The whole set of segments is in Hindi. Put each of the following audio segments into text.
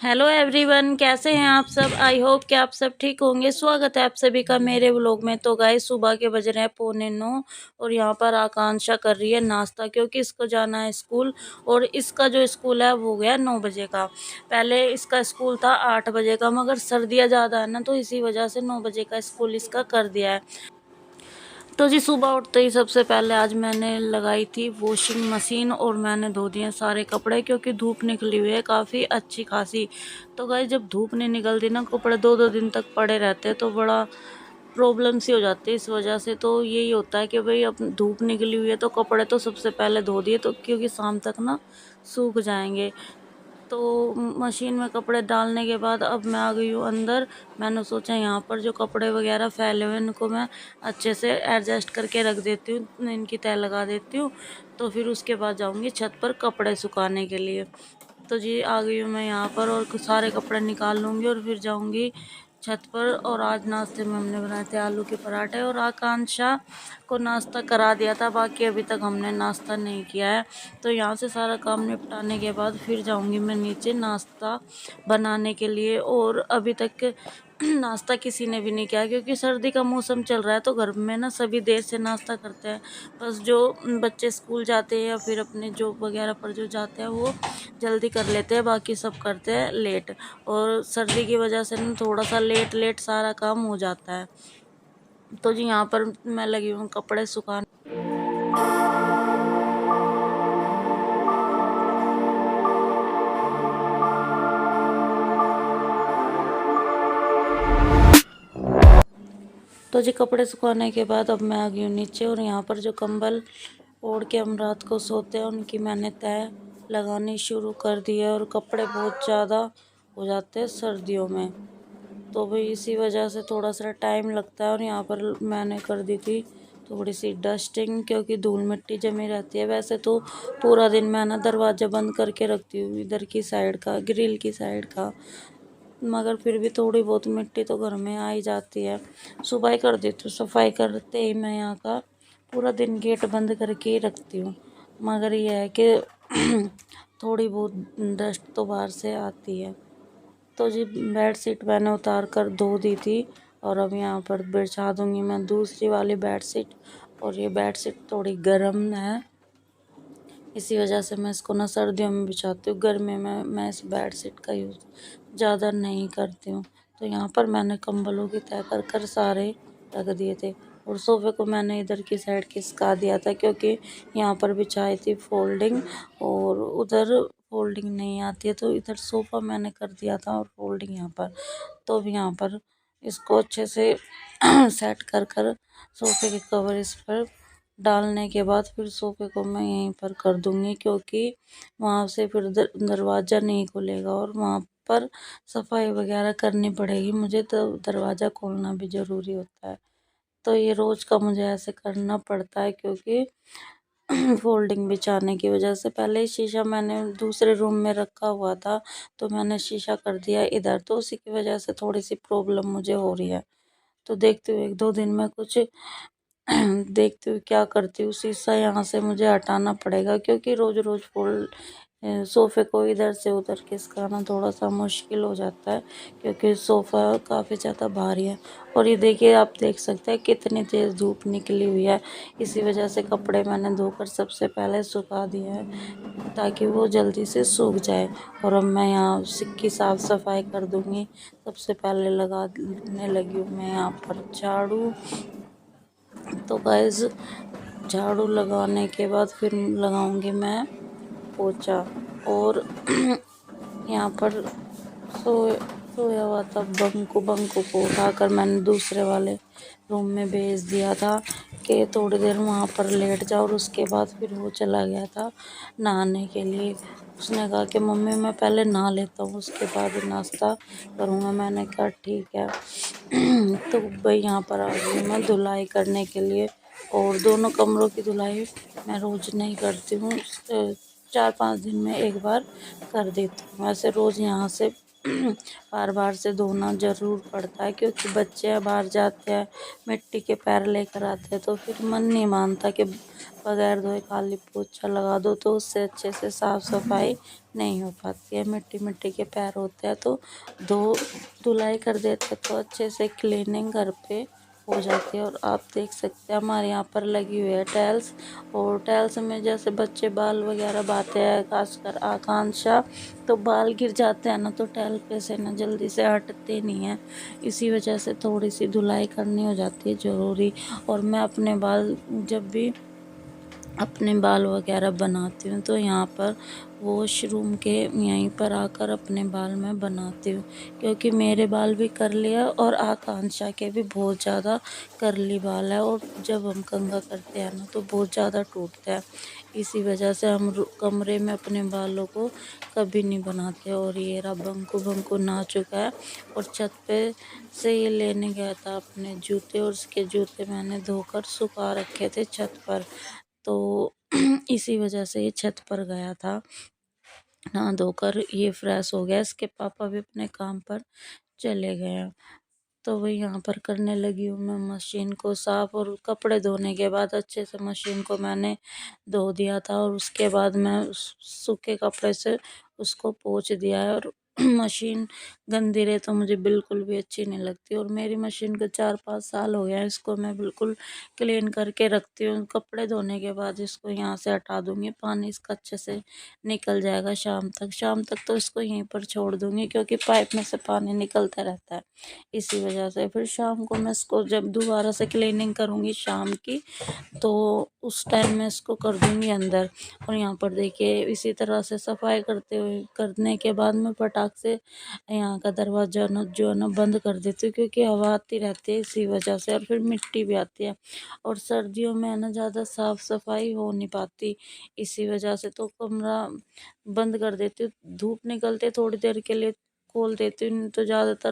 हेलो एवरीवन, कैसे हैं आप सब। आई होप कि आप सब ठीक होंगे। स्वागत है आप सभी का मेरे व्लॉग में। तो गाइस, सुबह के बज रहे हैं 8:45 और यहाँ पर आकांक्षा कर रही है नाश्ता, क्योंकि इसको जाना है स्कूल। और इसका जो स्कूल है वो हो गया 9 बजे का। पहले इसका स्कूल था 8 बजे का, मगर सर्दियाँ ज़्यादा है ना, तो इसी वजह से 9 बजे का स्कूल इसका कर दिया है। तो जी, सुबह उठते ही सबसे पहले आज मैंने लगाई थी वॉशिंग मशीन और मैंने धो दिए सारे कपड़े, क्योंकि धूप निकली हुई है काफ़ी अच्छी खासी। तो गाइस, जब धूप नहीं निकलती ना, कपड़े 2-2 दिन तक पड़े रहते हैं तो बड़ा प्रॉब्लम सी हो जाती है। इस वजह से तो यही होता है कि भाई अब धूप निकली हुई है तो कपड़े तो सबसे पहले धो दिए, तो क्योंकि शाम तक ना सूख जाएंगे। तो मशीन में कपड़े डालने के बाद अब मैं आ गई हूँ अंदर। मैंने सोचा यहाँ पर जो कपड़े वगैरह फैले हुए हैं इनको मैं अच्छे से एडजस्ट करके रख देती हूँ, इनकी तह लगा देती हूँ। तो फिर उसके बाद जाऊँगी छत पर कपड़े सुखाने के लिए। तो जी, आ गई हूँ मैं यहाँ पर और सारे कपड़े निकाल लूँगी और फिर जाऊँगी छत पर। और आज नाश्ते में हमने बनाए थे आलू के पराठे और आकांक्षा को नाश्ता करा दिया था, बाकी अभी तक हमने नाश्ता नहीं किया है। तो यहाँ से सारा काम निपटाने के बाद फिर जाऊँगी मैं नीचे नाश्ता बनाने के लिए। और अभी तक नाश्ता किसी ने भी नहीं किया, क्योंकि सर्दी का मौसम चल रहा है तो घर में ना सभी देर से नाश्ता करते हैं। बस जो बच्चे स्कूल जाते हैं या फिर अपने जॉब वगैरह पर जो जाते हैं वो जल्दी कर लेते हैं, बाकी सब करते हैं लेट। और सर्दी की वजह से ना थोड़ा सा लेट लेट सारा काम हो जाता है। तो जी, यहाँ पर मैं लगी हूँ कपड़े सुखाने। तो जी, कपड़े सुखाने के बाद अब मैं आ गई हूँ नीचे और यहाँ पर जो कंबल ओढ़ के हम रात को सोते हैं उनकी मैंने तह लगानी शुरू कर दी है। और कपड़े बहुत ज़्यादा हो जाते हैं सर्दियों में, तो भाई इसी वजह से थोड़ा सा टाइम लगता है। और यहाँ पर मैंने कर दी थी थोड़ी सी डस्टिंग, क्योंकि धूल मिट्टी जमी रहती है। वैसे तो पूरा दिन मैं ना दरवाज़ा बंद करके रखती हूँ, इधर की साइड का, ग्रिल की साइड का, मगर फिर भी थोड़ी बहुत मिट्टी तो घर में आ ही जाती है। सुबह ही कर देती हूँ सफाई करते ही। मैं यहाँ का पूरा दिन गेट बंद करके ही रखती हूँ, मगर यह है कि थोड़ी बहुत डस्ट तो बाहर से आती है। तो जी, बेड शीट मैंने उतार कर धो दी थी और अब यहाँ पर बिछा दूँगी मैं दूसरी वाली बेड शीट। और ये बेड शीट थोड़ी गर्म है, इसी वजह से मैं इसको ना सर्दियों में बिछाती हूँ। गर्मी में मैं इस बेड शीट का यूज़ ज़्यादा नहीं करती हूँ। तो यहाँ पर मैंने कंबलों की तह कर कर सारे रख दिए थे। और सोफ़े को मैंने इधर की साइड खिसका दिया था, क्योंकि यहाँ पर बिछाई थी फोल्डिंग और उधर फोल्डिंग नहीं आती है, तो इधर सोफ़ा मैंने कर दिया था और फोल्डिंग यहाँ पर। तो अब यहाँ पर इसको अच्छे से सेट कर कर सोफ़े के कवर इस पर डालने के बाद फिर सोफ़े को मैं यहीं पर कर दूँगी, क्योंकि वहाँ से फिर दरवाज़ा नहीं खुलेगा और वहाँ पर सफाई वगैरह करनी पड़ेगी मुझे, तो दरवाज़ा खोलना भी ज़रूरी होता है। तो ये रोज़ का मुझे ऐसे करना पड़ता है, क्योंकि फोल्डिंग बिछाने की वजह से। पहले ही शीशा मैंने दूसरे रूम में रखा हुआ था, तो मैंने शीशा कर दिया इधर, तो उसी की वजह से थोड़ी सी प्रॉब्लम मुझे हो रही है। तो देखती हूँ 1-2 दिन में कुछ देखती हूँ क्या करती हूँ। शीशा यहाँ से मुझे हटाना पड़ेगा, क्योंकि रोज़ रोज़ सोफ़े को इधर से उधर खिसकाना थोड़ा सा मुश्किल हो जाता है, क्योंकि सोफ़ा काफ़ी ज़्यादा भारी है। और ये देखिए, आप देख सकते हैं कितनी तेज़ धूप निकली हुई है। इसी वजह से कपड़े मैंने धोकर सबसे पहले सुखा दिए हैं, ताकि वो जल्दी से सूख जाए। और अब मैं यहाँ सिक्की साफ़ सफाई कर दूँगी। सबसे पहले लगाने लगी हूँ मैं यहाँ पर झाड़ू। तो गाइस, झाड़ू लगाने के बाद फिर लगाऊंगी मैं पोछा। और यहाँ पर सोया हुआ था बंकू को उठाकर मैंने दूसरे वाले रूम में भेज दिया था कि थोड़ी देर वहाँ पर लेट जाओ। और उसके बाद फिर वो चला गया था नहाने के लिए। उसने कहा कि मम्मी मैं पहले नहा लेता हूँ, उसके बाद नाश्ता करूँगा। मैंने कहा ठीक है। तो भाई, यहाँ पर आ गई मैं धुलाई करने के लिए। और दोनों कमरों की धुलाई मैं रोज़ नहीं करती हूँ, 4-5 दिन में एक बार कर देती हूँ। वैसे रोज़ यहाँ से बार बार से धोना ज़रूर पड़ता है, क्योंकि बच्चे बाहर जाते हैं, मिट्टी के पैर लेकर आते हैं, तो फिर मन नहीं मानता कि बगैर धोए खाली पोछा लगा दो, तो उससे अच्छे से साफ़ सफाई नहीं हो पाती है। मिट्टी मिट्टी के पैर होते हैं तो धुलाई कर देते तो अच्छे से क्लीनिंग घर पे हो जाती है। और आप देख सकते हैं हमारे यहाँ पर लगी हुई है टाइल्स, और टाइल्स में जैसे बच्चे बाल वगैरह बाते हैं, खासकर आकांक्षा, तो बाल गिर जाते हैं ना, तो टाइल पे से ना जल्दी से हटते नहीं हैं। इसी वजह से थोड़ी सी धुलाई करनी हो जाती है ज़रूरी। और मैं अपने बाल जब भी अपने बाल वगैरह बनाती हूँ तो यहाँ पर वॉशरूम के यहीं पर आकर अपने बाल मैं बनाती हूँ, क्योंकि मेरे बाल भी कर्ली है और आकांक्षा के भी बहुत ज़्यादा कर्ली बाल है, और जब हम कंघा करते हैं ना तो बहुत ज़्यादा टूटते हैं। इसी वजह से हम कमरे में अपने बालों को कभी नहीं बनाते। और ये रहा बंकू बंकू नहा चुका है, और छत पे से ये लेने गया था अपने जूते, और उसके जूते मैंने धोकर सुखा रखे थे छत पर, तो इसी वजह से ये छत पर गया था। नहा धोकर ये फ्रेश हो गया, इसके पापा भी अपने काम पर चले गए हैं। तो वही यहाँ पर करने लगी हूँ मैं मशीन को साफ़, और कपड़े धोने के बाद अच्छे से मशीन को मैंने धो दिया था, और उसके बाद मैं सूखे कपड़े से उसको पोंछ दिया है। और मशीन गंदी रहे तो मुझे बिल्कुल भी अच्छी नहीं लगती, और मेरी मशीन को 4-5 साल हो गया है, इसको मैं बिल्कुल क्लीन करके रखती हूँ। कपड़े धोने के बाद इसको यहाँ से हटा दूँगी, पानी इसका अच्छे से निकल जाएगा शाम तक तो इसको यहीं पर छोड़ दूँगी, क्योंकि पाइप में से पानी निकलता रहता है। इसी वजह से फिर शाम को मैं इसको जब दोबारा से क्लीनिंग करूँगी शाम की, तो उस टाइम मैं इसको कर दूँगी अंदर। और यहाँ पर देखिए इसी तरह से सफाई करने के बाद मैं फटाक से यहाँ का दरवाज़ा जो है ना बंद कर देती हूँ, क्योंकि हवा आती रहती है इसी वजह से, और फिर मिट्टी भी आती है, और सर्दियों में है ना ज़्यादा साफ़ सफाई हो नहीं पाती, इसी वजह से तो कमरा बंद कर देती हूँ। धूप निकलते थोड़ी देर के लिए खोल देती हूँ, तो ज़्यादातर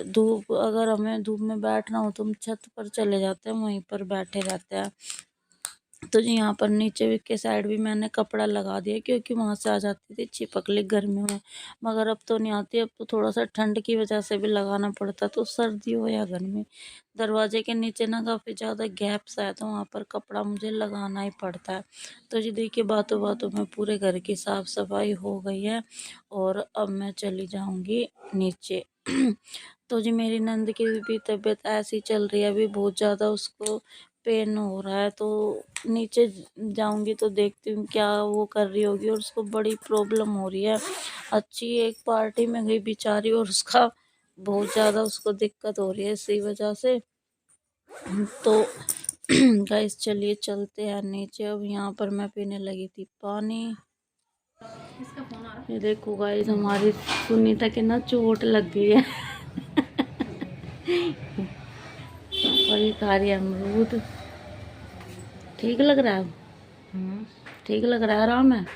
धूप अगर हमें धूप में बैठना हो तो हम छत पर चले जाते हैं, वहीं पर बैठे रहते हैं। तो जी यहाँ पर नीचे के साइड भी मैंने कपड़ा लगा दिया, क्योंकि वहाँ से आ जाती थी छिपकली गर्मियों में, मगर अब तो नहीं आती। अब तो थोड़ा सा ठंड की वजह से भी लगाना पड़ता, तो सर्दी हो या गर्मी, दरवाजे के नीचे ना काफ़ी ज़्यादा गैप्स है, तो वहाँ पर कपड़ा मुझे लगाना ही पड़ता है। तो जी देखिए बातों बातों में पूरे घर की साफ़ सफाई हो गई है, और अब मैं चली जाऊँगी नीचे। तो जी मेरी नंद की भी तबीयत ऐसी चल रही है, अभी बहुत ज़्यादा उसको पेन हो रहा है, तो नीचे जाऊंगी तो देखती हूँ क्या वो कर रही होगी, और उसको बड़ी प्रॉब्लम हो रही है। अच्छी एक पार्टी में गई बेचारी, और उसका बहुत ज़्यादा उसको दिक्कत हो रही है इसी वजह से। तो गाइस चलिए चलते हैं नीचे। अब यहाँ पर मैं पीने लगी थी पानी। ये देखो गाइस हमारी सुनीता के ना चोट लग गई है और ये खा रही है अमरूद। ठीक लग रहा है? ठीक लग रहा है? आराम है?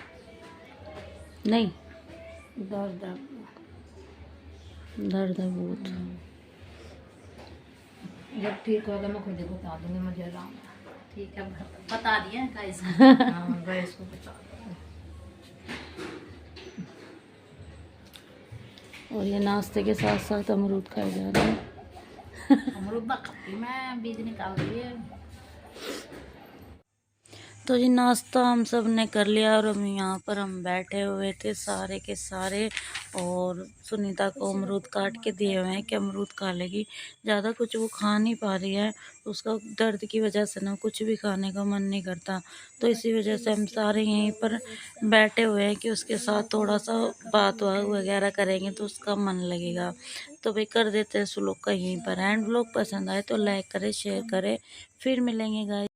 नहीं दर्द है, दर्द है बहुत। जब ठीक होगा मैं खुद ही बता दूंगी मुझे आराम है। ठीक है बता दिया गाइस। हाँ गाइस को बता दूंगी। और ये नाश्ते के साथ साथ अमरूद खाए जा रहे हैं। अमरूद खाती मैं, बीज निकाल दिए। तो जी नाश्ता हम सब ने कर लिया, और हम यहाँ पर हम बैठे हुए थे सारे के सारे, और सुनीता को अमरूद काट के दिए हुए हैं कि अमरूद खा लेगी। ज़्यादा कुछ वो खा नहीं पा रही है, उसका दर्द की वजह से ना कुछ भी खाने का मन नहीं करता, तो इसी वजह से हम सारे यहीं पर बैठे हुए हैं कि उसके साथ थोड़ा सा बात वगैरह करेंगे तो उसका मन लगेगा। तो भाई कर देते हैं इस व्लॉग का यहीं पर एंड। व्लॉग पसंद आए तो लाइक करें, शेयर करें। फिर मिलेंगे गाइस।